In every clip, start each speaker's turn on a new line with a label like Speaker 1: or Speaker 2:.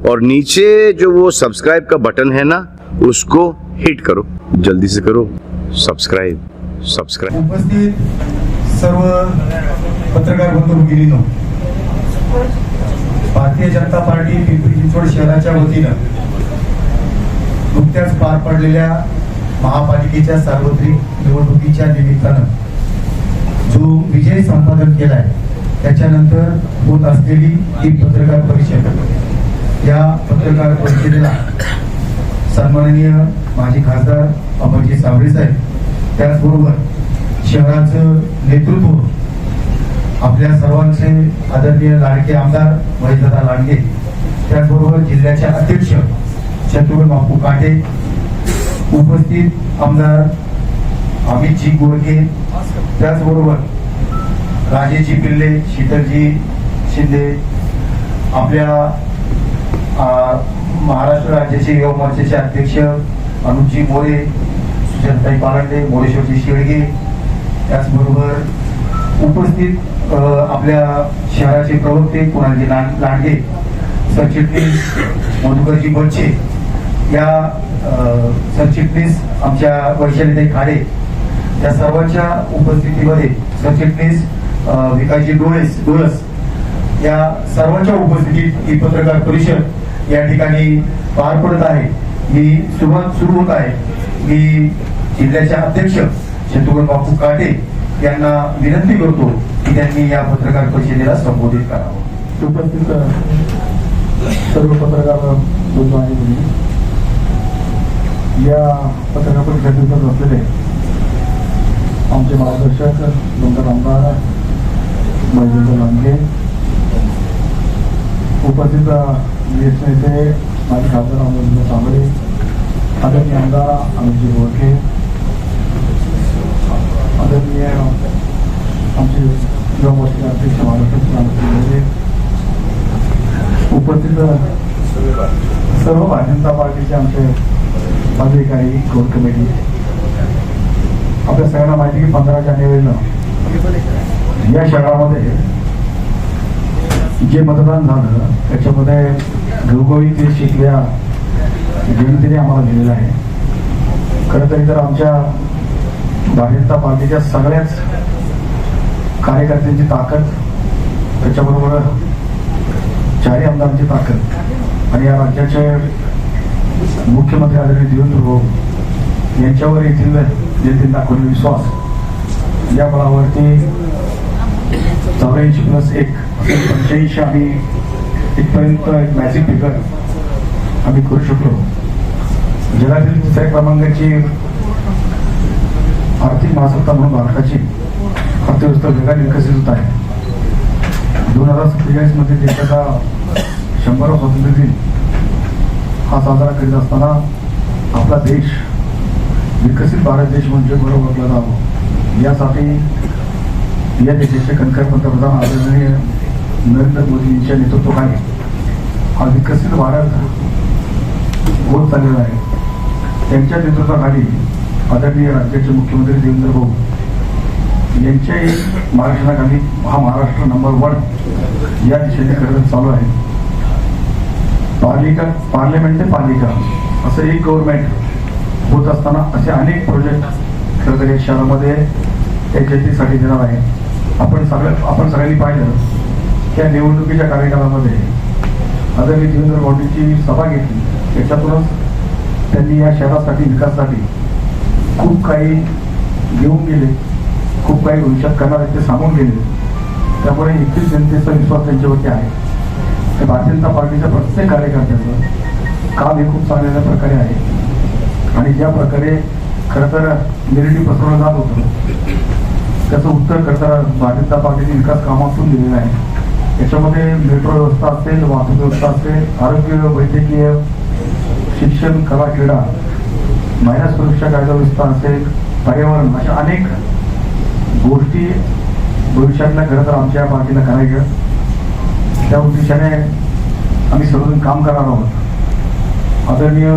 Speaker 1: और नीचे जो वो सब्सक्राइब का बटन है ना, उसको हिट करो, जल्दी से करो सब्सक्राइब.
Speaker 2: उपस्थित सर्व पत्रकार बंधू भगिनींनो, भारतीय जनता पार्टी पिंपरी चिंचवड शहराच्या वतीनं नुकत्याच पार पडलेल्या महापालिकेच्या सार्वत्रिक निवडणुकीच्या निमित्तानं जो विजय संपादन केलाय, त्याच्यानंतर होत असलेली ही पत्रकार परिषद, या पत्रकार परिषदेला सन्माननीय माजी खासदार अमरजी साबळे साहेब, त्याचबरोबर शहराचं नेतृत्व आपल्या सर्वांचे आदरणीय लाडके आमदार महेशदादा लांडगे, त्याचबरोबर जिल्ह्याचे अध्यक्ष शत्रुघ्न बापू काटे, उपस्थित आमदार अमितजी गोडके, त्याचबरोबर राजेजी पिल्ले, शीतलजी शिंदे, आपल्या महाराष्ट्र राज्याचे युवा मोर्चाचे अध्यक्ष अनुपजी मोरे, सुजाताई पालंडे, मोरेश्वरजी शेळगे, त्याचबरोबर उपस्थित आपल्या शहराचे प्रवक्ते कुणालजी लांडगे, सरचिटणीस मधुकरजी बच्चे, या सरचिटणीस आमच्या वैशालीताई खाडे, या सर्वांच्या उपस्थितीमध्ये सरचिटणीस विकासजी डोळस, या सर्वांच्या उपस्थितीत ही पत्रकार परिषद या ठिकाणी पार पडत आहे. ही सुरू होत आहे. मी जिल्ह्याच्या अध्यक्ष शत्रुघ्न बापू काटे यांना विनंती करतो की त्यांनी या पत्रकार परिषदेला संबोधित करावं.
Speaker 3: उपस्थित सर्व पत्रकार बंधू आणि भगिनी, या पत्रकार परिषदेत असलेले आमचे मार्गदर्शक डॉक्टर आमदार महेशदादा लांडगे, उपस्थित ज्येष्ठ नेते माजी खासदार अमरजी साबळे, आदरणीय आमदार अमितजी गोडके, आदरणीय आमचे युवा मोर्चाचे अध्यक्ष महाराष्ट्राचे, उपस्थित सर्व भारतीय जनता पार्टीचे आमचे पदाधिकारी, कोर कमिटी. आपल्या सगळ्यांना माहिती की 15 जानेवारीला या शहरामध्ये जे मतदान झालं त्याच्यामध्ये घरोघरी ते शिकल्या जनतेने आम्हाला दिलेलं आहे. खरं तरी तर आमच्या भारतीय जनता पार्टीच्या सगळ्याच कार्यकर्त्यांची ताकद, त्याच्याबरोबर 4 आमदारांची ताकद आणि या राज्याचे मुख्यमंत्री आदरणीय देवेंद्र भाऊ यांच्यावर येथील जनतेने दाखवलेला विश्वास, या बळावरती 84+1 85 आम्ही इथपर्यंत एक मॅजिक फिगर आम्ही करू शकलो. जगातील 3ऱ्या क्रमांकाची आर्थिक महासत्ता म्हणून भारताची अर्थव्यवस्था वेगाने विकसित होत आहे. 2047 मध्ये देशाचा 100वा स्वातंत्र्य दिन हा साजरा करीत असताना आपला देश विकसित भारत देश म्हणजे बरोबर ओळखला जावं, यासाठी या देशाचे कणखर पंतप्रधान आदरणीय नरेंद्र मोदी यांच्या नेतृत्वाखाली हा विकसित भारत होत चाललेला आहे. त्यांच्या नेतृत्वाखाली आदरणीय राज्याचे मुख्यमंत्री देवेंद्र भाऊ यांच्याही मार्गदर्शनाखाली हा महाराष्ट्र नंबर 1 या दिशेने खरंच चालू आहे. पार्लिमेंट ते पालिका असं एक गव्हर्नमेंट होत असताना असे अनेक प्रोजेक्ट खरं तर या शहरामध्ये त्या जनतेसाठी देणार आहे. आपण सगळ्यांनी पाहिलं त्या निवडणुकीच्या कार्यकालामध्ये आदरणीय देवेंद्र भाऊंची सभा घेतली, त्याच्यातूनच त्यांनी या शहरासाठी विकासासाठी खूप काही घेऊन गेले, खूप काही भविष्यात करणार आहे ते सांगून गेले. त्यामुळे येथील जनतेचा विश्वास त्यांच्यावरती आहे. भारतीय जनता पार्टीच्या प्रत्येक कार्यकर्त्याचं काम हे खूप चांगल्या प्रकारे आहे आणि ज्या प्रकारे खरं तर निगेटिव्ह पसरवलं जात होतं त्याचं उत्तर खरं तर भारतीय जनता पार्टीने विकास कामातून दिलेलं आहे. याच्यामध्ये मेट्रो व्यवस्था असेल, वाहतूक व्यवस्था असेल, आरोग्य, वैद्यकीय, शिक्षण, कला, क्रीडा, महिला सुरक्षा कायदा व्यवस्था असेल, पर्यावरण, अशा अनेक गोष्टी भविष्यातल्या खरं तर आमच्या पार्टीला करायच्या. त्या उद्देशाने आम्ही सर्वजण काम करणार आहोत. आदरणीय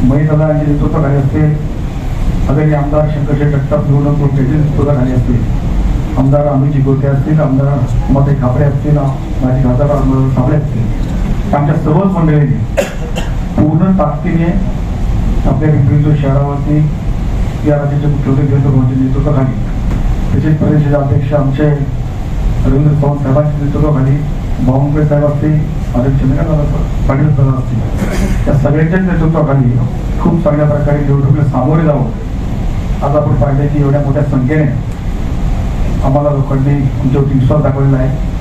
Speaker 3: महेशदादा यांच्या नेतृत्वाखाली असतील, आदरणीय आमदार शंकरशेठ जगताप निवडणूक मोर्चाचे नेतृत्वाखाली असतील, आमदार अमितजी गोडके असतील, आमदार उमाताई खापरे असतील, माजी खासदार साबळे असतील, आमच्या सर्वच मंडळींनी पूर्ण ताकदीने आपल्या पिंपरी शहरावरती या राज्याचे मुख्यमंत्री देवेंद्र फडणवीसांच्या नेतृत्वाखाली, तसेच प्रदेशाचे अध्यक्ष आमचे रवींद्र चव्हाण साहेबांच्या नेतृत्वाखाली, बावनकुळे साहेब असतील, आदित्य चंद्रकांत पाटील साहेब असतील, या सगळ्यांच्याच नेतृत्वाखाली खूप चांगल्या प्रकारे निवडणुकीला सामोरे जावं. आज आपण पाहिलं की एवढ्या मोठ्या संख्येने आम्हाला लोकांनी आमच्यावरती विश्वास दाखवलेला आहे.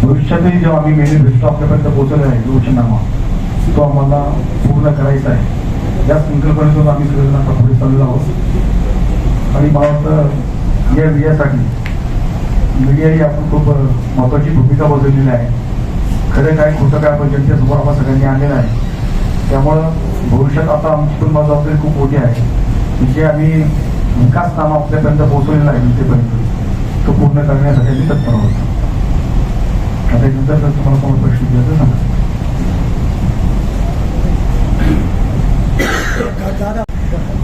Speaker 3: भविष्यातही जेव्हा आम्ही मॅनिफेस्टो आपल्यापर्यंत पोहोचवलेला आहे, घोषणामा तो आम्हाला पूर्ण करायचा आहे. या संकल्पनेतून आम्ही सगळेजण आता पुढे चाललेलो आहोत. आणि मला वाटतं या विजयासाठी मीडियाही आपण खूप महत्वाची भूमिका बजावलेली आहे. खरं काय खोटं काय आपण जनतेसमोर आपण सगळ्यांनी आणलेलं आहे. त्यामुळं भविष्यात आता आमची पण जबाबदारी खूप मोठी आहे. जे आम्ही विकास काम आपल्यापर्यंत पोहोचवलेलं आहे जनतेपर्यंत, तो पूर्ण करण्यासाठी आम्ही तत्पर आहोत. आता नंतर जर तुम्हाला कोण प्रश्न द्यायचं सांगा.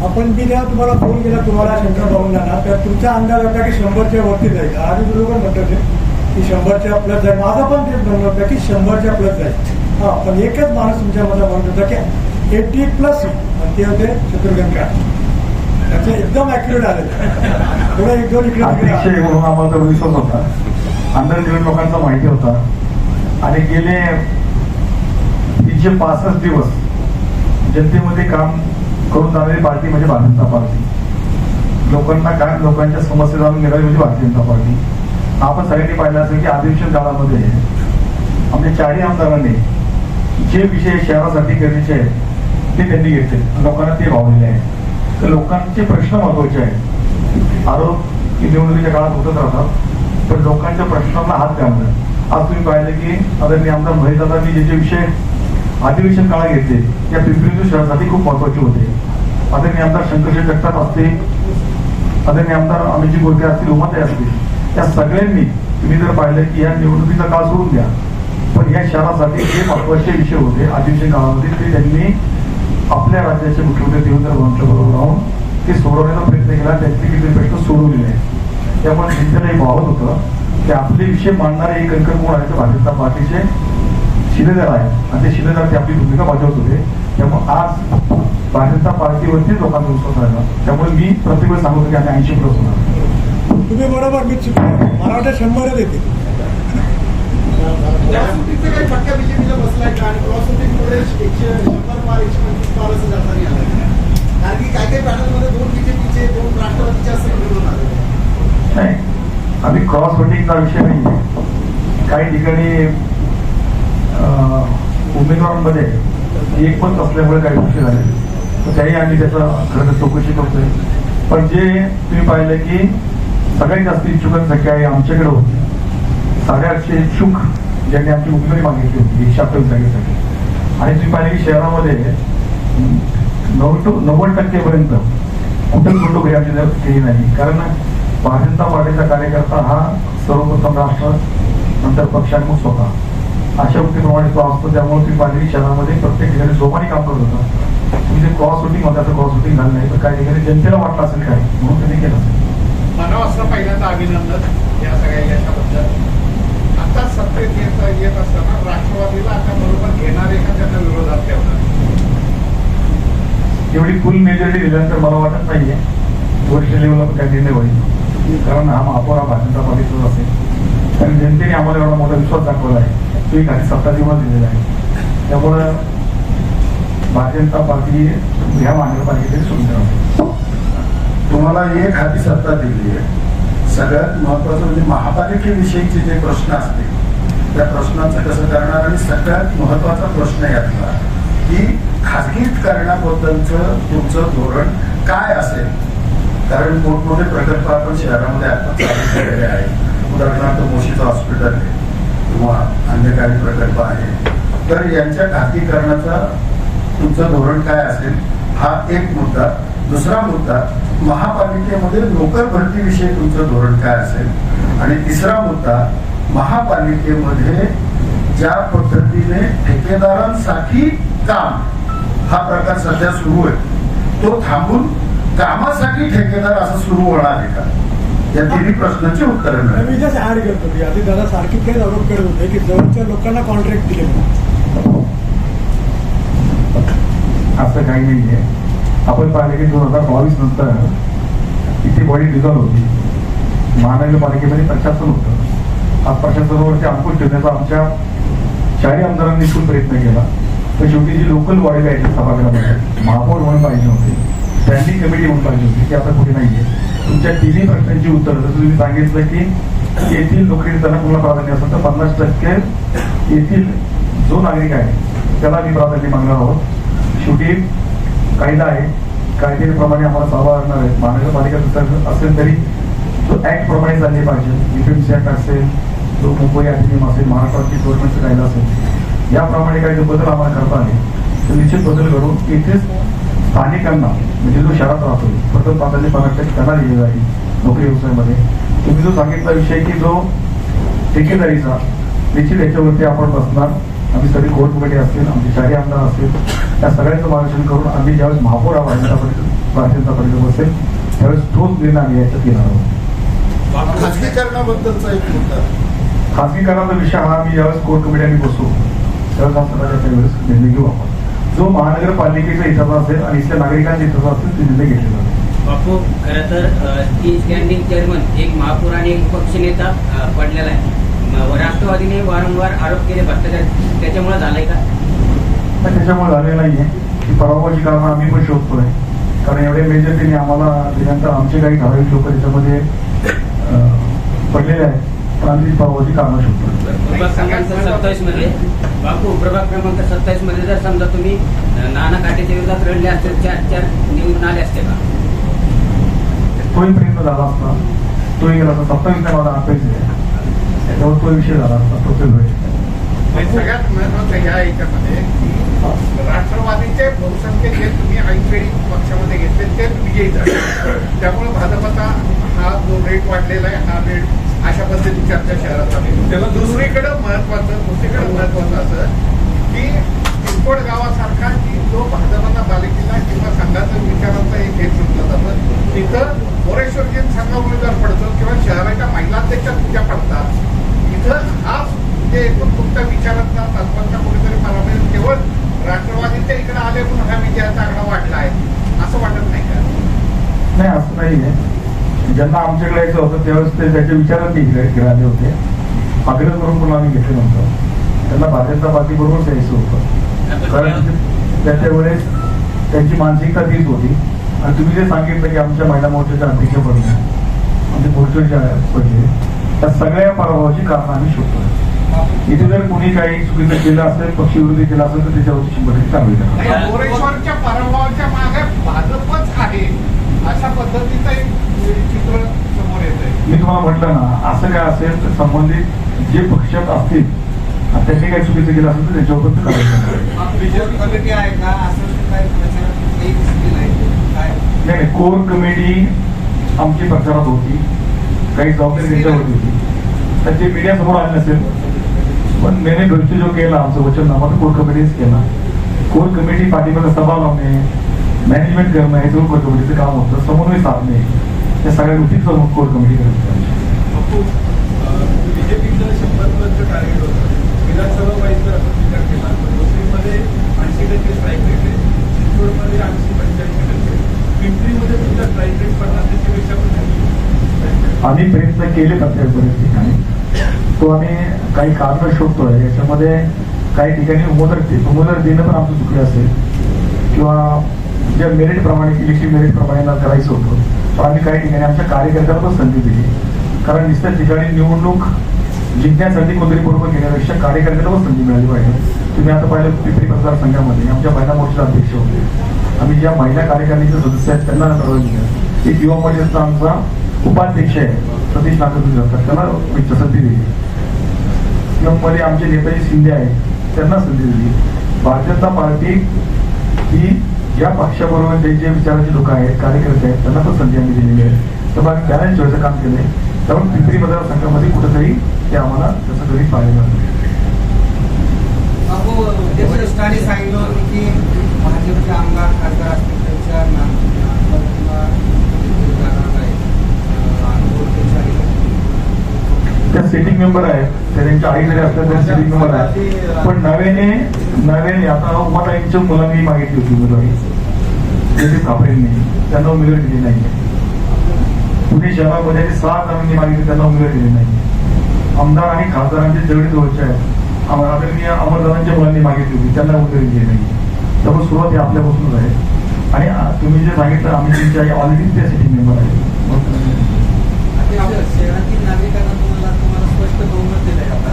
Speaker 4: आपण मी जेव्हा तुम्हाला फोन केला तुम्हाला शंकर भाऊंना, तर तुमचा अंदाज होता की 100च्या वरती जाईल. आणि बरोबर म्हणतात की 100च्या प्लस जाईल. माझा पण तेच म्हणणं होतं की 100च्या प्लस जाईल. हा, पण एकच माणूस तुमच्या मध्ये म्हणत होता की 80+ आणि ते होते शत्रुघ्न काळे. त्याचं एकदम ऍक्युरेट आलं. थोडं 1-2 इकडे
Speaker 3: म्हणून आम्हाला तर विश्वास होता. अंडरग्राउंड लोकांचा माहिती होता. आणि गेले 365 दिवस जनतेमध्ये काम करून जाणारी पार्टी म्हणजे भारतीय जनता पार्टी. लोकांना काय, लोकांच्या समस्या जाणून घेणारी म्हणजे भारतीय जनता पार्टी. आपण सगळ्यांनी पाहिलं असेल की अधिवेशन काळामध्ये आमच्या 4ही आमदारांनी जे विषय शहरासाठी गरजेचे आहेत ते त्यांनी घेतले. लोकांना ते भावलेले आहे. तर लोकांचे प्रश्न महत्वाचे आहेत. आरोप निवडणुकीच्या काळात होतच राहतात, पण लोकांच्या प्रश्नांना हात द्यावा. आज तुम्ही पाहिलं की आदरणीय आमदार महेशदादांनी जे विषय अधिवेशन काळात घेतले या पिंपरी शहरासाठी खूप महत्वाचे होते. आदरणीय आमदार शंकरशेठ जगताप असतील, आदरणीय आमदार अमितजी गोरखे असतील, उमाताई असतील, या सगळ्यांनी तुम्ही जर पाहिलं की या निवडणुकीचा काळ सोडून द्या, पण या शहरासाठी जे महत्वाचे विषय होते अधिवेशन काळामध्ये ते त्यांनी आपल्या राज्याचे मुख्यमंत्री देवेंद्र फडणवीसांच्या बरोबर राहून ते सोडवण्याचा प्रयत्न केला. त्यांचे किती प्रश्न सोडवलेले आहेत. त्यामुळे जनतेला हे भावत होतं की आपले विषय मांडणारे एक अंक कोण आहे तर भारतीय जनता पार्टीचे शिलेदार आहे. आणि ते शिलेदार ते आपली भूमिका बजावत होते. त्यामुळे आज भारतीय जनता पार्टीवरती लोकांचा विश्वास राहिला. त्यामुळे मी प्रत्येक वेळेस सांगतो की आम्ही 80+ होणार.
Speaker 4: तुम्ही बरोबर, मी चुकलो. मला वाटतं 100च येते.
Speaker 5: काही फटका बीजेपीला बसलाय का? आणि क्रॉसवोटिंगमुळे 100 पार 125 पार असं जाता नाही आलं. कारण की काही पॅनलमध्ये 2 बीजेपीचे 2 राष्ट्रवादीचे असं निवडून आले.
Speaker 3: नाही, आम्ही क्रॉस वोटिंगचा विषय नाही. काही ठिकाणी उमेदवारांमध्ये एकमत असल्यामुळे काही गोष्टी झाले, तर त्याही आम्ही त्याचा खरं चौकशी करतोय. पण जे तुम्ही पाहिलं की सगळ्यात जास्त इच्छुकांची आहे आमच्याकडे होती. 850 इच्छुक ज्यांनी आमची उमेदवारी मागितली होती 128 जागेसाठी. आणि तुम्ही पाहिलं की शहरामध्ये 90% कुठे कुठे आमची केली नाही. कारण भारतीय जनता पार्टीचा कार्यकर्ता हा सर्वप्रथम राष्ट्र, नंतर पक्षात्मक स्वतः अशा गोष्टीप्रमाणे तो असतो. त्यामुळे तुम्ही पाहिली शहरामध्ये प्रत्येक ठिकाणी जोमाने काम करत होता. तुम्ही ते क्रॉस वोटिंग होता तर क्रॉस वोटिंग झालं नाही, तर काही ठिकाणी जनतेला वाटलं असेल काय म्हणून त्यांनी केलं असेल.
Speaker 5: मला असं पहिल्यांदा अभिनंदन या सगळ्या यशाबद्दल. आता सत्तेत येत असताना राष्ट्रवादीला आता बरोबर घेणारे का त्यांना विरोधात ठेवणार?
Speaker 3: एवढी फुल मेजॉरिटी दिल्यानंतर मला वाटत नाहीये वरिष्ठ लेवलला पण काही निर्णय होईल. कारण हा महापौर हा भारतीय जनता पार्टीचाच असेल. कारण जनतेने आम्हाला एवढा मोठा विश्वास दाखवला आहे, तो एक आधी 7 दिवस दिलेला आहे. त्यामुळं भारतीय जनता पार्टी ह्या महानगरपालिकेत सुरू करावी.
Speaker 6: तुम्हाला एक हाती सत्ता दिली आहे. सगळ्यात महत्वाचं म्हणजे महापालिकेविषयीचे जे प्रश्न असतील त्या प्रश्नांचं कसं करणार. आणि सगळ्यात महत्वाचा प्रश्न यातला की खाजगीकरणाबद्दलचं तुमचं धोरण काय असेल. कारण मोठमोठे प्रकल्प आपण शहरामध्ये आता चालू केलेले आहेत. उदाहरणार्थ मोशीचं हॉस्पिटल आहे किंवा अन्य काही प्रकल्प आहे. तर यांच्या खाजगीकरणाचा तुमचं धोरण काय असेल हा एक मुद्दा. दुसरा मुद्दा महापालिकेमध्ये नोकर भरतीविषयी तुमचं धोरण काय असेल. आणि तिसरा मुद्दा महापालिकेमध्ये ज्या पद्धतीने ठेकेदारांसाठी काम हा प्रकार सध्या सुरू आहे तो थांबून कामासाठी ठेकेदार असं सुरू होणार आहे का, या तिन्ही प्रश्नांची उत्तरं मिळाली.
Speaker 4: मी जसं ऍड करतो की आधी दादा सारखी काही आरोप करत होते की जवळच्या लोकांना कॉन्ट्रॅक्ट दिले
Speaker 3: असं काही नाही आहे. आपण पाहिलं की 2022 नंतर इथे बॉडी डिझॉल्व होती. महानगरपालिकेमध्ये प्रशासन होतं. आज प्रशासनावरती अंकुश ठेवण्याचा आमच्या शहरी आमदारांनी खूप प्रयत्न केला. तर शेवटी जी लोकल बॉडी आहे सभागृहामध्ये महापौर म्हणून पाहिजे होते, स्टँडिंग कमिटी म्हणून पाहिजे होती, ती आता कुठे नाहीये. तुमच्या तिन्ही प्रश्नांची उत्तरं जसं तुम्ही सांगितलं की येथील नोकरी त्यांना कुणाला प्राधान्य असेल तर 50% येथील जो नागरिक आहे त्याला आम्ही प्राधान्य मागणार आहोत. शेवटी कायदा आहे, कायद्याप्रमाणे आम्हाला सहभाग असणार आहे. महानगरपालिका असेल तरी जो ऍक्ट प्रमाणे चालले पाहिजे. डिफेन्स ऍक्ट असेल, जो मुंबई अधिनियम असेल, महाराष्ट्राची गव्हर्नमेंटचा कायदा असेल, याप्रमाणे काही बदल आम्हाला करता आले तर निश्चित बदल करून इथेच स्थानिकांना म्हणजे जो शहरात राहतो प्रथम प्राधान्य 50% त्यांना दिले जाईल नोकरी व्यवसायामध्ये. तुम्ही जो सांगितला विषय की जो ठेकेदारीचा, निश्चित याच्यावरती आपण बसणार. आम्ही सगळी कोर कमिटी असतील, आमचे शहरी आमदार असतील, त्या सगळ्यांचं मार्गदर्शन करून आम्ही ज्यावेळेस महापौर भारतीय जनता पार्टीचा बसेल त्यावेळेस ठोस निर्णय आम्ही याच्यात घेणार आहोत.
Speaker 6: खासगीकरणाबद्दलचा एक मुद्दा,
Speaker 3: खासगीकरणाचा विषय हा आम्ही ज्यावेळेस कोर कमिटी आम्ही बसू त्यावेळेस हा सगळ्या त्यावेळेस निर्णय घेऊ आपण. जो महानगरपालिकेचा हिताचा असेल आणि इथल्या नागरिकांच्या हिताचा असेल ते निर्णय घेतले जातील.
Speaker 7: बापू, खरं तर 3 स्टँडिंग चेअरमन, एक महापौर आणि एक पक्षनेता पडलेला आहे. राष्ट्रवादीने वारंवार आरोप केले भ्रष्टाचार, त्याच्यामुळे झालाय का?
Speaker 3: तर त्याच्यामुळे झालेलं नाहीये. ही पराभवाची कारणं आम्ही पण शोधतोय. कारण एवढे मेजॉरिटीने आम्हाला दिल्यानंतर आमचे काही ठराविक लोक त्याच्यामध्ये पडलेले आहेत. पण आम्ही पराभवाची कारणं शोधतोय.
Speaker 7: प्रभाग क्रमांक 27 मध्ये बापू, प्रभाग क्रमांक 27 मध्ये जर समजा तुम्ही नाना काटेच्या विरोधात लढले असते 4 निवडून आले असते का?
Speaker 3: तोही प्रयत्न झाला असता, तोही गेला असता. 27 नाही मला 28 आहे, त्याच्यावर तो विषय झाला असता, तो फेल होईल.
Speaker 8: सगळ्यात महत्वाचं ह्या याच्यामध्ये राष्ट्रवादीचे बहुसंख्य जे तुम्ही ऐनवेळी पक्षामध्ये घेतले तेच विजयी झाले. त्यामुळे भाजपचा हा जो रेट वाढलेला आहे हा रेट अशा पद्धतीची चर्चा शहरात आली. त्याला दुसरीकडे महत्वाचं असं की चिंचवड गावासारखा की जो भाजपचा बालेकिल्ला किंवा संघाचा विचारांचा एक घेत सुटलं जातं, तिथं मोरेश्वरजी संघ उमेदवार पडतो किंवा शहराच्या महिलांच्या पूजा पडतात. इथं हा जे एकूण तुमच्या विचारांचा तत्वांचा कुठेतरी पराभव केवळ राष्ट्रवादीच्या इकडे आले म्हणून हा विजयाचा आकडा वाढला आहे असं वाटत नाही का?
Speaker 3: नाही, असं नाही आहे. ज्यांना आमच्याकडे यायचं होतं त्यावेळेस ते त्याच्या विचारात इकडे आले होते. आग्रह करून पण आम्ही घेतलं नव्हतं. त्यांना भारतीय जनता पार्टी बरोबरच यायचं होतं. कारण त्याच्या वेळेस त्यांची मानसिकता तीच होती. आणि तुम्ही जे सांगितलं की आमच्या महिला मोर्चाच्या अध्यक्ष पडले, आमचे मोर्चाच्या पडले, त्या सगळ्या पराभवाची कारणं आम्ही शोधतो. इथे जर कोणी काही चुकीचं केलं असेल, पक्षविरोधी केलं असेल तर त्याच्यावरती 100% कारवाई करणार.
Speaker 8: मोरेश्वरच्या पराभवाच्या मागे भाजपच आहे अशा पद्धतीचं एक चित्र समोर येत आहे.
Speaker 3: मी तुम्हाला म्हटलं ना, असं काय असेल तर संबंधित जे पक्षात असतील आणि त्यांनी काही चुकीचं केलं असेल तर त्याच्यावर पण कारवाई करणार.
Speaker 5: विजय कमिटी आहे का असं काही
Speaker 3: नाही, कोर कमिटी आमची प्रचारात होती, काही जबाबदारी त्यांच्यावरती होती. तर ते मीडिया समोर आले नसेल, पण मैंने भविष्य जो केला आमचं वचननामा तर कोर कमिटीच केला. कोर कमिटी पाठीमागे सभा लावणे, मॅनेजमेंट करणं हे सगळं कोर कमिटीचं काम होतं. समन्वय साधणे, या सगळ्या गोष्टीचं कोर कमिटी करते.
Speaker 8: बीजेपीचं 100% टार्गेट होतं. विधानसभा वाईज जर आपण विचार केला तर मुस्लिममध्ये 80% स्ट्राईक रेट आहे, चिंचवडमध्ये 80-85%, पिंपरीमध्ये तुमचा स्ट्राईक रेट 50% पण नाही.
Speaker 3: आम्ही प्रयत्न केले प्रत्येक बरेच ठिकाणी. तो आम्ही काही कारण शोधतोय. याच्यामध्ये काही ठिकाणी उमेदवार देणं पण आमचं चुकलं असेल किंवा ज्या मेरिट प्रमाणे इलेक्टिव्ह मेरिट प्रमाणे करायचं होतं, पण आम्ही काही ठिकाणी आमच्या कार्यकर्त्यांना पण संधी दिली. कारण निश्चित ठिकाणी निवडणूक जिंकण्यासाठी कोणतरी बरोबर घेण्यापेक्षा कार्यकर्त्याला पण संधी मिळाली पाहिजे. तुम्ही आता पाहिलं पिंपरी मतदारसंघामध्ये आमच्या महिला मोर्चा अध्यक्ष होते. आम्ही ज्या महिला कार्यकारिणीचे सदस्य आहेत त्यांना परवानगी दिली. एक युवा मोर्चाचा आमचा उपाध्यक्ष आहे सतीश नागपूर जातात, त्याला संधी दिली. मध्ये आमचे नेताजी शिंदे आहेत त्यांना संधी दिली. भारतीय जनता पार्टी ही या पक्षाबरोबर जे जे विचाराचे लोक आहेत, कार्यकर्ते आहेत, त्यांना पण संधी आम्ही दिलेली आहे. तर मग बॅलन्स ठेवायचं काम केलंय. त्यामुळे पिंपरी मतदारसंघामध्ये कुठेतरी ते आम्हाला तसं कधी पाहायला मिळालं.
Speaker 5: वरिष्ठांनी सांगितलं होतं की भाजपचे आमदार खासदार असतील त्यांच्या
Speaker 3: त्या सेटिंग सिटिंग मेंबर आहेत, ते त्यांच्या आई जरी असल्या तरी सिटिंग मेंबर आहेत. पण नव्याने आता उमाताईंच्या मुलांनी मागितली होती उमेदवारी, ते सापडेल त्यांना उमेदवारी दिली नाही. पुणे शहरामध्ये 6 जणांनी मागितली, त्यांना उमेदवारी दिली नाही. आमदार आणि खासदारांचे जेवढे जवळचे आहेत, आदरणीय अमरदादांच्या मुलांनी मागितली होती, त्यांना उमेदवारी दिली नाही. त्यामुळे सुरुवात ही आपल्यापासूनच आहे. आणि तुम्ही जे सांगितलं, आम्ही तुमच्या ऑलरेडी त्या सिटिंग मेंबर आहे.
Speaker 5: शहरातील नागरिकांना तुम्हाला स्पष्ट बहुमत दिलंय. आता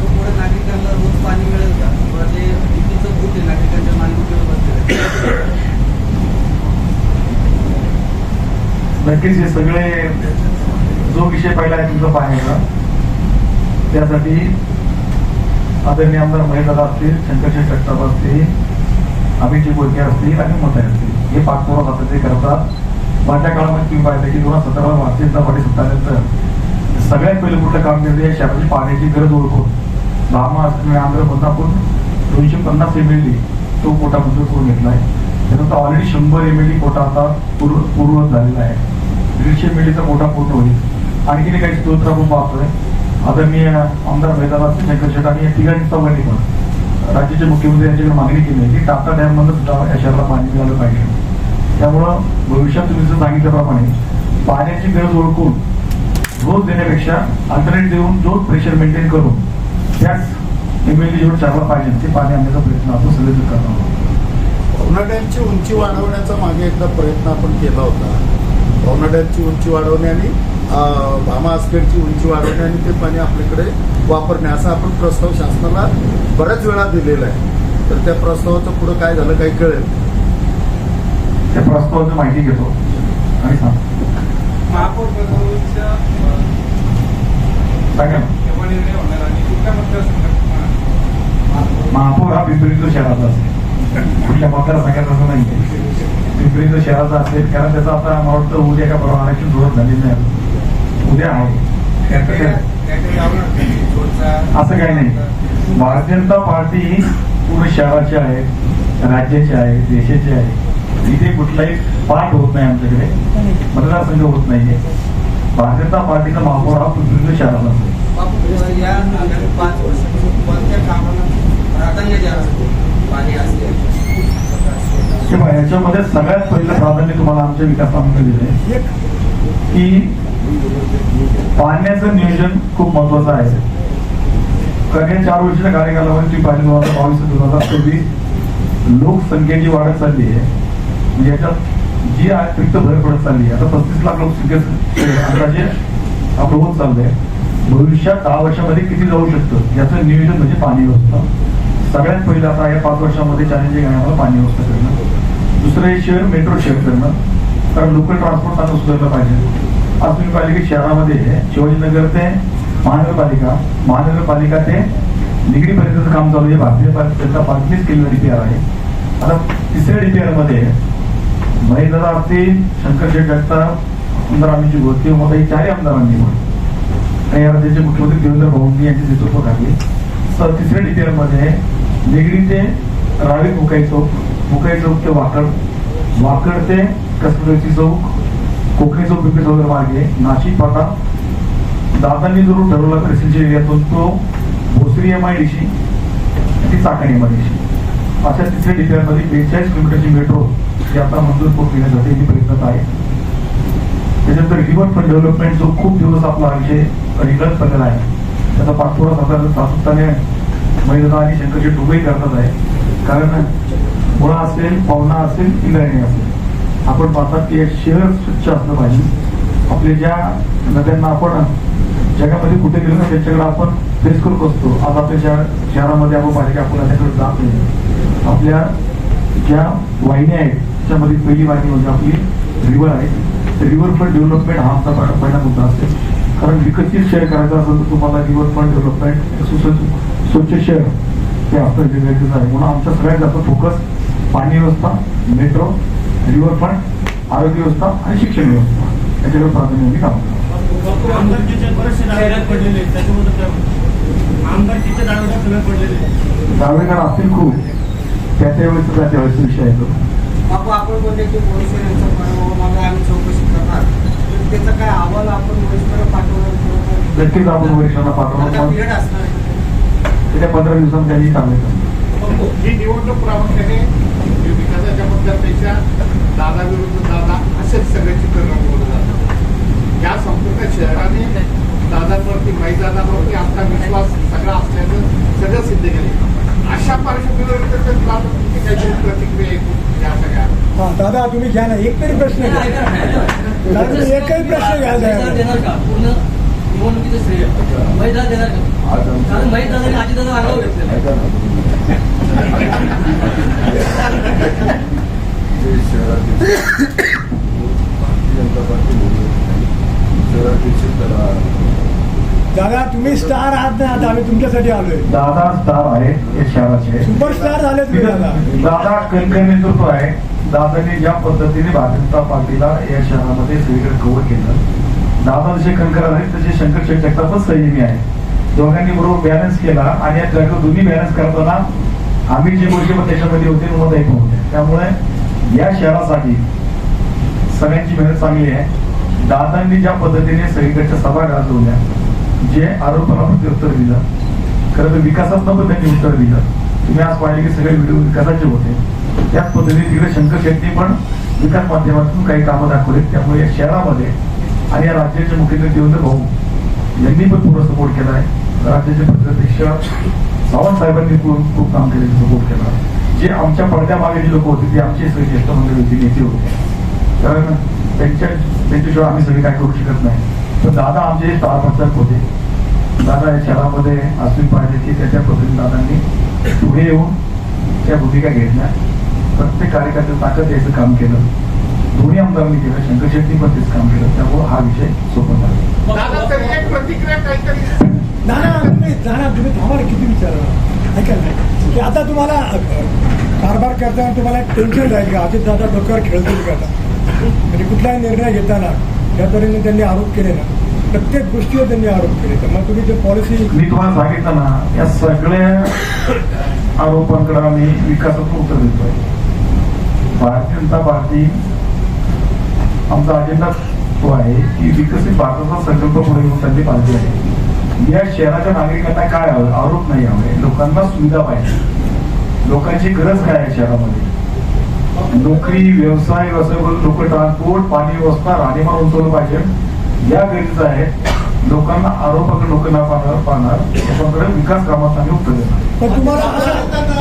Speaker 5: पुढे नागरिकांना रोज पाणी मिळेल का? किंवा जे भीतीचं भूत आहे नागरिकांच्या मालमत्तेवर बसलेलं.
Speaker 3: नक्कीच हे सगळे जो विषय पहिला आहे तुमचा पाण्याचा, त्यासाठी आदरणीय आमदार महेशदादा असतील, शंकरशेठ जगताप असतील, अभिजी बोलके असतील आणि मोठे असतील, हे पाठपुरावा सातत्य करतात. माझ्या काळामध्ये तुम्ही पाहिलं की 2017 भारतीय जनता पार्टी सत्ता आल्यानंतर सगळ्यात पहिलं कुठलं काम केलं, या शहराची पाण्याची गरज ओळखून भामा आंध्रमधून आपण 250 MLD तो कोटा मंजूर करून घेतला आहे. त्यानंतर ऑलरेडी 100 MLD कोटा आता पूर्ववत झालेला आहे. 150 MLDचा कोटा पूर्ण होईल. आणखी काही स्तोत्र आपण पाहतोय. आदरणीय आमदार मैदानात शंकरशेठ आणि या तिघांनी चौघांनी पण राज्याचे मुख्यमंत्री यांच्याकडे मागणी केली आहे की टाटा डॅम मधून सुद्धा या शहराला पाणी मिळालं पाहिजे. त्यामुळं भविष्यात तुम्ही जर सांगितल्याप्रमाणे पाण्याची गरज ओळखून रोज देण्यापेक्षा अल्टरनेट देऊन जो प्रेशर मेंटेन करून त्याच MLD जेवढं शहराला पाहिजे ते पाणी आणण्याचा प्रयत्न आपण सगळे करणार आहोत.
Speaker 6: पवना डॅमची उंची वाढवण्याचा मागे एकदा प्रयत्न आपण केला होता. पवना डॅमची उंची वाढवणे आणि भामा आसखेडची उंची वाढवणे आणि ते पाणी आपल्याकडे वापरणे असा आपण प्रस्ताव शासनाला बऱ्याच वेळा दिलेला आहे. तर त्या प्रस्तावाचं पुढं काय झालं काही कळेल.
Speaker 3: त्या प्रस्तावाची माहिती घेतो आणि सांगतो.
Speaker 8: महापौर पदाच्या
Speaker 3: सांगा ना.
Speaker 8: केव्हा निर्णय होणार आणि कुठल्या मतदारसंघात?
Speaker 3: महापौर हा पिंपरी शहराचा असेल, कुठल्या मतदारसंघात असं नाही. पिंपरी शहराचा असेल, कारण त्याचा आता मला वाटतं उद्या का परवा आरक्षण सुरुवात झालेली नाही, उद्या आहे. असं काही नाही. भारतीय जनता पार्टी पूर्ण शहराची आहे, राज्याची आहे, देशाची आहे. इथे कुठलाही पाठ होत नाही, आमच्याकडे मतदारसंघ होत नाहीये. भारतीय जनता पार्टीचा महापौर हा पिंपरी शहराचा असेल.
Speaker 5: या 5 वर्षापासून कोणत्या कामाला प्राधान्य द्यावं पाणी असते?
Speaker 3: याच्यामध्ये सगळ्यात पहिलं प्राधान्य तुम्हाला आमच्या विकास कामांना दिलंय की पाण्याचं नियोजन खूप महत्वाचं आहे. कारण या 4 वर्षाच्या कार्यकालामध्ये तुम्ही पाहिजे 2022 ते 2026 लोकसंख्येची वाढत चालली आहे. म्हणजे याच्यात जी अतिरिक्त भर पडत चालली आहे. आता 35 लाख लोकसंख्येचे अंदाजे आपलं होत चाललंय. भविष्यात 10 वर्षामध्ये किती जाऊ शकतं याचं नियोजन म्हणजे पाणी व्यवस्था. सगळ्यात पहिलं आता या 5 वर्षामध्ये चॅलेंजिंग आहे आम्हाला पाणी व्यवस्था करणं. दुसरं शहर मेट्रो शहर करणं, कारण लोकल ट्रान्सपोर्ट चांगलं सुधारलं पाहिजे. आज तुम्ही पाहिले की शहरामध्ये शिवाजीनगर ते महानगरपालिका ते निगडीपर्यंतचं काम चालू आहे. भारतीय जनता पार्टीनेच केलेलं DPR आहे. आता 3ऱ्या DPR मध्ये महेशदादा असतील, शंकरशेठ जगताप, आमदार अभिजी बोलके, मोठा 4 आमदारांनी पण आणि या राज्याचे मुख्यमंत्री देवेंद्र फडणवीस यांचे नेतृत्वाखाली 3ऱ्या DPR मध्ये निगडी ते रावी मुकाई चौक ते वाकड ते कसबेची चौक, कोकणी चौक पिंपरी सौदर मार्गे, नाशिक फाटा, दादांनी जो रूट ठरवला रेसिडेन्शियल एरियातून तो भोसरी MIDC ती चाकण MIDC अशा 3ऱ्या DPR मध्ये 42 किलोमीटरची मेट्रो ही आता मंजूर करून घेण्यासाठी प्रयत्न आहे. त्याच्यानंतर रिव्हरफ्रंट डेव्हलपमेंट जो खूप दिवस आपला विषय रिगत पडलेला आहे, त्याचा पाठपुरावा सातत्याने महेशदादा आणि शंकरशेठ दोघेही करतात आहे. कारण मुळा असेल, पवना असेल, इंद्रायणी असेल, आपण पाहतात की शहर स्वच्छ असलं पाहिजे. आपल्या ज्या नद्यांना आपण जगामध्ये कुठे गेलो ना त्याच्याकडे आपण फेस करत असतो. आज आपल्या शहरामध्ये आपण पाहिजे की आपण त्याच्याकडे जात नाही. आपल्या ज्या वाहिन्या आहेत त्याच्यामध्ये पहिली वाहिनी म्हणजे आपली रिव्हर आहे. रिव्हरफ्रंट डेव्हलपमेंट हा आमचा पहिला मुद्दा असेल. कारण विकसित शहर करायचं असेल तर तुम्हाला रिव्हरफ्रंट डेव्हलपमेंट स्वच्छ शहर हे आपलं गरजेचं आहे. म्हणून आमचा सगळ्यात जास्त फोकस पाणी व्यवस्था, मेट्रो, रिव्हरफ्रंट, आरोग्य व्यवस्था आणि शिक्षण व्यवस्था याच्याकडे प्राधान्याने काम करतो. दावेदार असतील खूप, त्यावेळेचा विषय आहे तो.
Speaker 5: बापू आपण बोलले की मोरेश्वर यांचा आम्ही चौकशी करणार, त्याचा काय अहवाल आपण मोरेश्वर पाठवणार?
Speaker 3: नक्कीच आपण वरिष्ठांना पाठवणार
Speaker 5: पिरियड असणार आहे.
Speaker 3: येत्या 15 दिवसांत त्यांनी चांगले करणार.
Speaker 8: ही निवडणूक प्रामुख्याने विकासाच्या मुद्द्यापेक्षा दादा विरुद्ध दादा असेच सगळे चित्र रंगवलं जातं. या संपूर्ण शहराने दादांवरती दादांवरती आपला विश्वास सगळा असल्याचं सगळं सिद्ध केले. अशा पार्श्वभूमीवर दादा तुमची काहीतरी प्रतिक्रिया ऐकून या सगळ्या
Speaker 4: हा दादा तुम्ही घ्या ना एक तरी प्रश्न घ्या दादा, तुम्ही एकही प्रश्न घ्या
Speaker 7: देणार का पूर्ण निवडणुकीचं श्रेय मैदान देणार का? कारण मैदानाने अजितदादा आगाव घेतलेला आहे.
Speaker 4: दादा तुम्ही स्टार आहात ना, आता आम्ही तुमच्यासाठी आलोय.
Speaker 3: दादा स्टार आहे या शहराचे.
Speaker 4: सुपरस्टार झाले तुम्ही दादा.
Speaker 3: दादा कणखर नेतृत्व आहे. दादांनी ज्या पद्धतीने भारतीय जनता पार्टीला या शहरामध्ये सगळीकडे कव्हर केलं, दादा जसे कणखर आहेत तसे शंकर शेठ जगताप पण संयमी आहे. दोघांनी बरोबर बॅलन्स केला आणि या जागेवर दोन्ही बॅलन्स करताना आम्ही जे गोष्टी पण त्याच्यामध्ये होते मत ऐकून होते. त्यामुळे या शहरासाठी सगळ्यांची मेहनत चांगली आहे. दादांनी ज्या पद्धतीने सगळीकडच्या सभा गाजवल्या, जे आरोपाला प्रत्युत्तर दिलं, खरं तर विकासात्मक पण त्यांनी उत्तर दिलं. तुम्ही आज पाहिले की सगळे व्हिडिओ विकासाचे होते. त्याच पद्धतीने तिकडे शंकर शेट्टी पण विकास माध्यमातून काही कामं दाखवले. त्यामुळे या शहरामध्ये आणि या राज्याचे मुख्यमंत्री देवेंद्र भाऊ यांनी पण पूर्ण सपोर्ट केला आहे. राज्याचे प्रदेशाध्यक्ष सावंत साहेबांनी खूप काम केले, सपोर्ट केला. जे आमच्या पडद्यामागे जे लोक होते ते आमचे सगळे ज्येष्ठ मंडळी होते, नेते होते. कारण त्यांच्याशिवाय आम्ही सगळे काय करू शकत नाही. पण दादा आमचे स्टार प्रचारक होते. दादा या शहरामध्ये असली पाहिजे की त्याच्या पद्धतीने दादांनी पुढे येऊन त्या भूमिका घेतल्या. प्रत्येक कार्यकर्त्याला ताकद द्यायचं काम केलं. दोन्ही आमदारांनी केलं, शंकर शेट्टी पण तेच काम केलं. त्यामुळे हा विषय सोपा झाला.
Speaker 8: दादा तरी एक प्रतिक्रिया काहीतरी
Speaker 4: नाना तुम्ही थांबा ना, किती विचारणार ऐका ना की आता तुम्हाला कारभार करताना तुम्हाला टेन्शन राहील का अजित दादा डोक्यावर खेळतील का आता? म्हणजे कुठलाही निर्णय घेताना ज्या तऱ्हेने त्यांनी आरोप केले ना, प्रत्येक गोष्टीवर त्यांनी आरोप केले. तर मग तुम्ही जे पॉलिसी
Speaker 3: मी तुम्हाला सांगितलं ना, या सगळ्या आरोपांकडे आम्ही विकासाचं उत्तर देतोय. भारतीय जनता पार्टी आमचा अजेंडा तो आहे की विकसित भारताचा संकल्प पुढे घेऊन चालली पार्टी आहे. या शहराच्या नागरिकांना काय हवं? आरोप नाही हवे. लोकांना सुविधा पाहिजे. लोकांची गरज काय आहे शहरामध्ये? नोकरी, व्यवसाय करून लोक ट्रान्सपोर्ट, पाणी व्यवस्था, राहणीमान उंचवलं पाहिजे. या गरजेचं आहे. लोकांना आरोपाकडे लोक न पाहणार, लोकांकडे विकास कामात आम्ही उत्तर देणार.
Speaker 4: पण तुम्हाला असं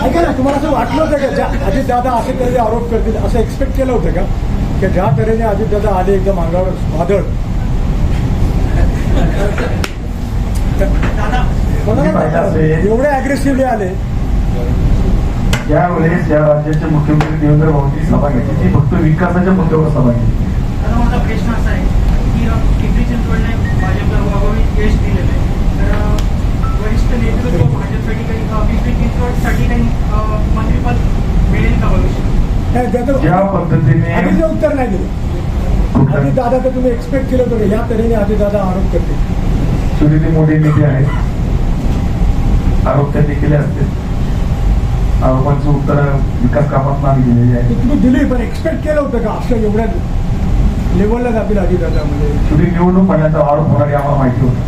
Speaker 4: ऐका ना, तुम्हाला असं वाटलं होतं का अजित दादा असे तरी आरोप करतील असं एक्सपेक्ट केलं होतं का? की ज्या तऱ्हेने अजित दादा आले एकदम अंगावर वादळ, एवढे अग्रेसिव्हली आले.
Speaker 3: यावेळेस या राज्याचे मुख्यमंत्री देवेंद्र भाऊंची सभा घेतली, ती फक्त विकासाच्या मुद्द्यावर सभा घेतली.
Speaker 9: आता माझा प्रश्न असा आहे की पिंपरी चिंचवडने भाजपला वागवून यश दिलेलं आहे. तर वरिष्ठ नेतृत्व भाजपसाठी काही पिंपरी चिंचवडसाठी काही मंत्रिपद मिळेल का भविष्यात?
Speaker 3: ज्या पद्धतीने
Speaker 4: आधीच उत्तर नाही दिलं. अजित दादा तर तुम्ही एक्सपेक्ट केलं होतं या तऱ्हेने अजित दादा आरोप करते.
Speaker 3: सुनीती मोठे नेते आहेत, आरोप त्यांनी केले असते. आरोपांचं उत्तर विकास कामात आम्ही दिलेली आहे.
Speaker 4: तुम्ही दिली, पण एक्सपेक्ट केलं होतं का असं एवढ्या लेवलला जातील अजित दादामध्ये?
Speaker 3: शेवटी निवडणूक म्हणल्याचा आरोप होणारे आम्हाला माहिती होतं.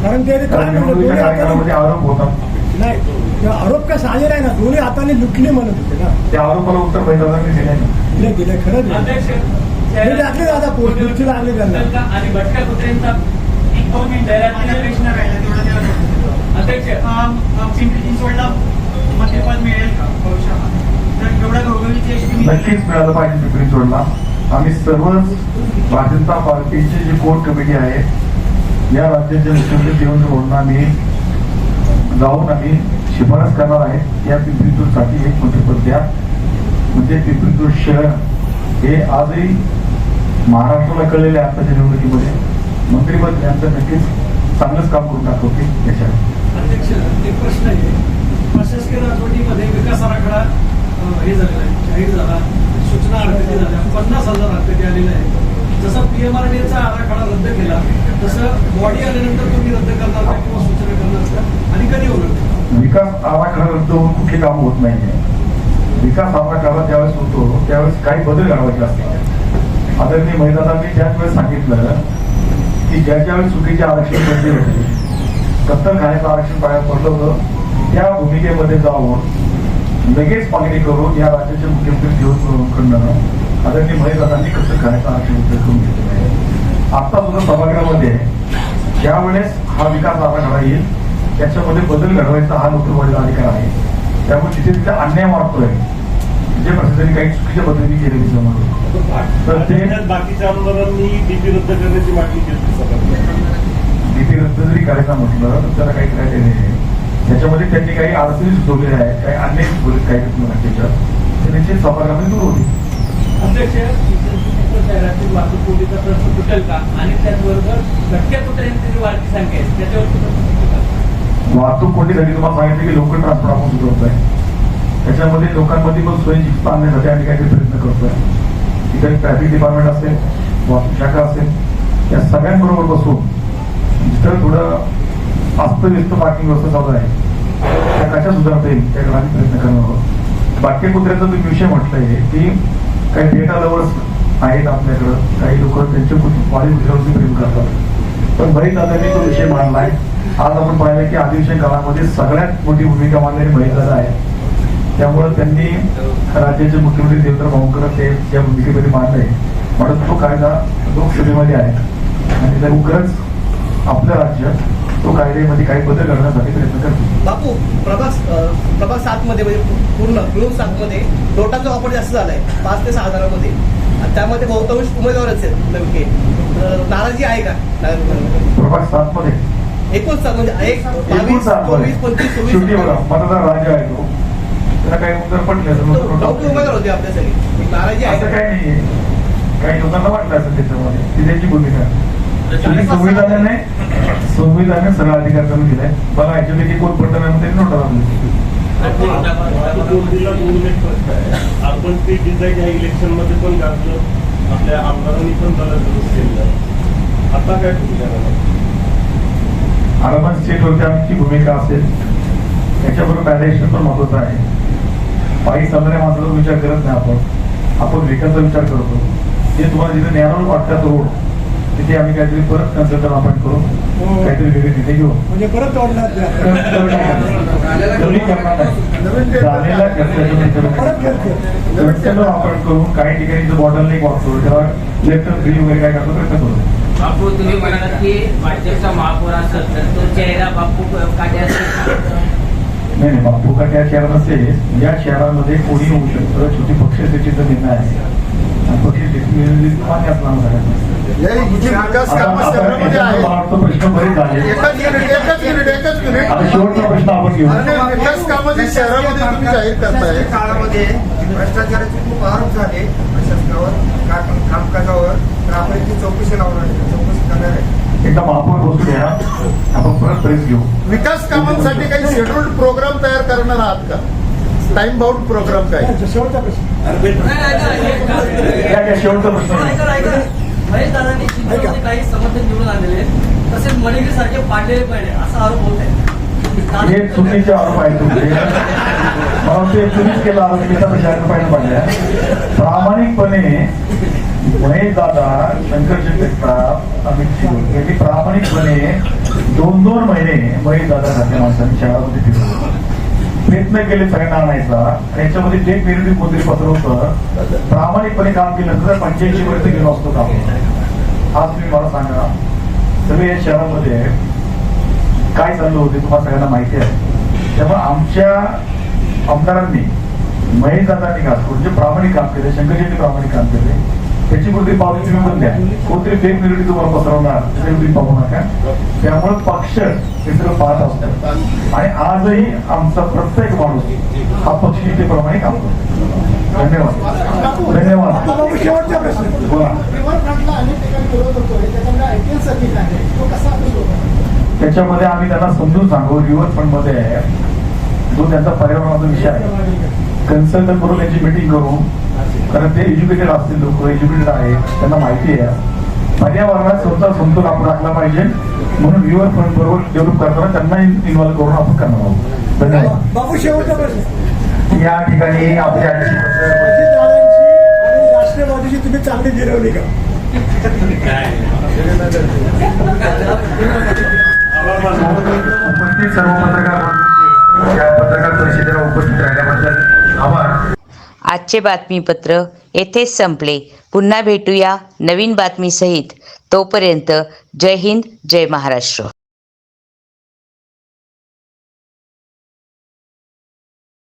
Speaker 4: कारण ते
Speaker 3: कारण निवडणुकीच्या कार्यक्रमामध्ये आरोप होतात.
Speaker 4: नाही, ते आरोप का साजेर आहे ना, दोन्ही हाताने लुटली म्हणत होते ना.
Speaker 3: त्या आरोपाला उत्तर फैजदारांनी दिले नाही.
Speaker 4: दिले खरंच टाकले दादा पोस्ट लागले त्यांना.
Speaker 9: आणि भटक्या कुत्र्यांचा एक 2 मिनिट प्रश्न राहिला तेवढा अध्यक्ष, पिंपरी चिंचवडला मंत्रिपद मिळेल का भविष्यात? तर एवढ्या घोगवीची
Speaker 3: नक्कीच मिळालं पाहिजे पिंपरी चिंचवडला. आम्ही सर्वच भारतीय जनता पार्टीची जी कोर कमिटी आहे, या राज्याचे मुख्यमंत्री देवेंद्र भाऊंना आम्ही जाऊन आम्ही शिफारस करणार आहे. या पिंपरी चिंचवडसाठी एक मंत्रिपद द्या. म्हणजे पिंपरी चिंचवड शहर हे आजही महाराष्ट्राला कळलेले आहे. आताच्या निवडणुकीमध्ये मंत्रिपद यांचं नक्कीच चांगलंच काम करून दाखवते. त्याच्यावर
Speaker 9: अध्यक्ष एक प्रश्न आहे. प्रशासकीय राजवटीमध्ये विकास आराखडा हे झालेला आहे, जाहीर झाला, सूचना हरकती झाल्या, 50,000 हरकती आलेल्या आहेत. जसं PMRDचा आराखडा रद्द केला तसं बॉडी आल्यानंतर तुम्ही रद्द करणार का किंवा सूचना करणार का आणि कधी होणार?
Speaker 3: विकास आराखडा रद्द होऊन कुठली कामं होत नाहीये. विकास आराखडा ज्यावेळेस होतो त्यावेळेस काही बदल घडवायचे असतात. आदरणीय महिलांनी त्याच वेळेस सांगितलं की ज्या वेळेस चुकीचे आरक्षण बंदी होते कत्तलखान्याचं आरक्षण पाया पडलं होतं त्या भूमिकेमध्ये जाऊन लगेच मागणी करून या राज्याचे मुख्यमंत्री देवेंद्र आदरणीय महेशदादांनी कत्तलखान्याचं आरक्षण करून घेतलेलं आहे. आता सुद्धा सभागृहामध्ये ज्यावेळेस हा विकास आराखडा येईल त्याच्यामध्ये बदल घडवायचा हा लोकसभेचा अधिकार आहे. त्यामुळे तिथे तिथे अन्याय वाटतोय जे प्रशासनाने काही चुकीच्या पद्धतीने केले त्याच्यामध्ये तर ते
Speaker 10: बाकीच्या आमदारांनी डीपी रद्द करण्याची मागणी केली.
Speaker 3: डीपी रद्द जरी करायचा म्हटलं तर त्याला काही करायचे नाही. त्याच्यामध्ये त्यांनी काही अडचणी सुचवलेल्या आहेत, काही अन्याय सुचवले काही त्याच्यात ते निश्चित सभागृहामध्ये दूर होते.
Speaker 9: अध्यक्ष शहरातील वाहतूक कोंडीचा प्रश्न सुटेल का आणि त्याचबरोबर घटक्या तुटण्याची वाढती संख्या आहे त्याच्यावर
Speaker 3: वाहतूक कोंडीसाठी तुम्हाला सांगितलं की लोकल ट्रान्सपोर्ट आपण सुचवतोय. त्याच्यामध्ये लोकांमध्ये पण सोयीची आणण्यासाठी आम्ही काहीतरी प्रयत्न करतोय. तिथे ट्रॅफिक डिपार्टमेंट असेल, वाहतूक शाखा असेल, या सगळ्यांबरोबर बसून जिथं थोडं अस्तव्यस्त पार्किंग व्यवस्था चालू आहे त्या कशा सुधारता येईल त्याकडे आम्ही प्रयत्न करणार आहोत. बाकी कुत्र्याचा तुम्ही विषय म्हटलंय की काही डेटा लवर्स आहेत आपल्याकडं, काही लोक त्यांच्या वाढीव कुत्र्यावरती प्रेम करतात. पण बरीच दादांनी तो विषय मांडलाय. आज आपण पाहिलं की अधिवेशन काळामध्ये सगळ्यात मोठी भूमिका मांडणारी महिला आहे. त्यामुळे त्यांनी राज्याचे मुख्यमंत्री देवेंद्र फडणवीस ते या भूमिकेमध्ये मांडले. म्हणून तो कायदा लोकसभेमध्ये आहे आणि लवकरच आपलं राज्य तो कायद्यामध्ये काही बदल करण्यासाठी प्रयत्न करतो.
Speaker 5: बापू प्रभाग 7 मध्ये म्हणजे पूर्ण मिळून 7 मध्ये नोटांचा वापर जास्त झालाय 5 ते 6 हजारामध्ये. आणि त्यामध्ये बहुतांश उमेदवारच आहेत नेमके. नाराजी आहे का
Speaker 3: प्रभाग 7 मध्ये
Speaker 5: एकूण 7 म्हणजे 22, 24, 25, 26
Speaker 3: शेवटी बघा मतदार राज्य आहे तो त्याला काही उत्तर पडले
Speaker 5: उमेदवार होते आपल्यासाठी. नाराजी आहे
Speaker 3: असं काही नाहीये. काही लोकांना वाटलं असेल त्याच्यामध्ये ती त्यांची भूमिका. संविधानाने सगळा अधिकार करून दिलाय. बघा याच्यापैकी कोण पडलं नाही त्यांनी नोटा
Speaker 10: आपण ते डिझाईन या इलेक्शन मध्ये पण घातलं, आपल्या आमदारांनी पण त्याला विरोध केलेला. आता काय भूमिका
Speaker 3: आरबन स्टेटवरती आमची भूमिका असेल त्याच्याबरोबर डायरेक्शन पण महत्वाचं आहे. पायी चालणाऱ्या माणसाचा विचार करत नाही आपण विकासाचा विचार करतो. जे तुम्हाला जिथे नॅरो वाटतात रोड तिथे आम्ही काहीतरी परत कन्सल्टंट आपण करून काहीतरी वेगळे तिथे घेऊ.
Speaker 4: म्हणजे परत वाढणार
Speaker 3: कमी करणार नाही. झालेला खर्च आपण करून काही ठिकाणी जो बॉटल नाही वापरतो त्याला इलेक्ट्रिक बिल वगैरे काय करतो प्रयत्न करतो.
Speaker 7: बापू तुम्ही म्हणालात की भाजपचा महापौर असेल तर तो चेहरा बापू काटे असेल.
Speaker 3: नाही बापू का त्या शहरात नसेल. या शहरामध्ये कोणी होऊ शकतं. छोटी पक्षाचे निर्णय आहे मान्य असणार प्रश्न बरेच झाले. शेवटचा प्रश्न आपण घेऊ.
Speaker 5: काळामध्ये भ्रष्टाचाराचे खूप आरोप झाले प्रशासनावर कामकाजावर, तर आपण ती चौकशी करणार आहे.
Speaker 3: एकदा महापौर बसू द्या, आपण परत प्रेस घेऊ.
Speaker 6: विकास कामांसाठी काही शेड्यूल्ड प्रोग्राम तयार करणार आहात का? टाइम बाउंड प्रोग्राम काय?
Speaker 4: शेवटचा प्रश्न
Speaker 3: शेवटचा प्रश्न
Speaker 9: महेश दादांनी चिंचवडमध्ये काही समर्थन निवडून आणलेले तसेच मणिगिरी सारखे पाडलेले पाहिजे असा आरोप होत आहे.
Speaker 3: हे चुकीचे आरोप आहेत तुमचे. मला ते चुकीच केला आरोप विचार पाहिजे पाहिजे. प्रामाणिकपणे महेश दादा, शंकरजी जगताप, अमित शिरोळे यांनी प्रामाणिकपणे 2-2 महिने महेश दादा सारख्या माणसांनी शहरामध्ये फिरवलं, प्रयत्न केले सगळ्यांना आणायचा. आणि याच्यामध्ये जे मेरिट कोणतरी पसरवतं प्रामाणिकपणे काम केलं तर 85 पर्यंत गेलो असतो काम. आज तुम्ही मला सांगा सगळे या शहरामध्ये काय चाललं होते तुम्हाला सगळ्यांना माहिती आहे. त्यामुळे आमच्या आमदारांनी महेश दादांनी खास करून जे प्रामाणिक काम केले, शंकरजींनी प्रामाणिक काम केले, त्याची कुठेतरी पावली तुम्ही पण द्या. कोणतरी फेक मेरिट तुम्हाला पसरवणार ते तुम्ही पाहू नका. त्यामुळे पक्ष हे सगळं पाहत असतात आणि आजही आमचा प्रत्येक माणूस हा पक्षनीतीप्रमाणे काम करतो. धन्यवाद धन्यवाद.
Speaker 4: शेवटचा प्रश्न
Speaker 3: बोला.
Speaker 5: रिव्हरफ्रंटला अनेक ठिकाणी विरोध होतोय, त्याच्यामध्ये IPL सर्किट आहे, तो कसा असेल?
Speaker 3: त्याच्यामध्ये आम्ही त्यांना समजून सांगू. रिव्हरफ्रंट मध्ये जो त्यांचा पर्यावरणाचा विषय आहे कन्सल्टंट करून त्यांची मिटिंग करू. कारण ते एज्युकेटेड असतील, लोक एज्युकेटेड आहेत, त्यांना माहिती आहे पर्यावरणात स्वतः समतोल आपण राखला पाहिजे. म्हणून रिव्हरफ्रंट बरोबर डेव्हलप करताना त्यांना इन्व्हॉल्व करून आपण करणार आहोत. धन्यवाद.
Speaker 4: बापू शेवटचा प्रश्न
Speaker 3: या ठिकाणी आपल्या
Speaker 4: आणि राष्ट्रवादीची तुम्ही चांगली गिरवली का?
Speaker 10: आभार मानतो.
Speaker 2: पत्रकार परिषदेला उपस्थित राहिल्याबद्दल आभार.
Speaker 11: आजचे बातमीपत्र येथेच संपले. पुन्हा भेटूया नवीन बातमीसहित. तोपर्यंत जय हिंद, जय महाराष्ट्र.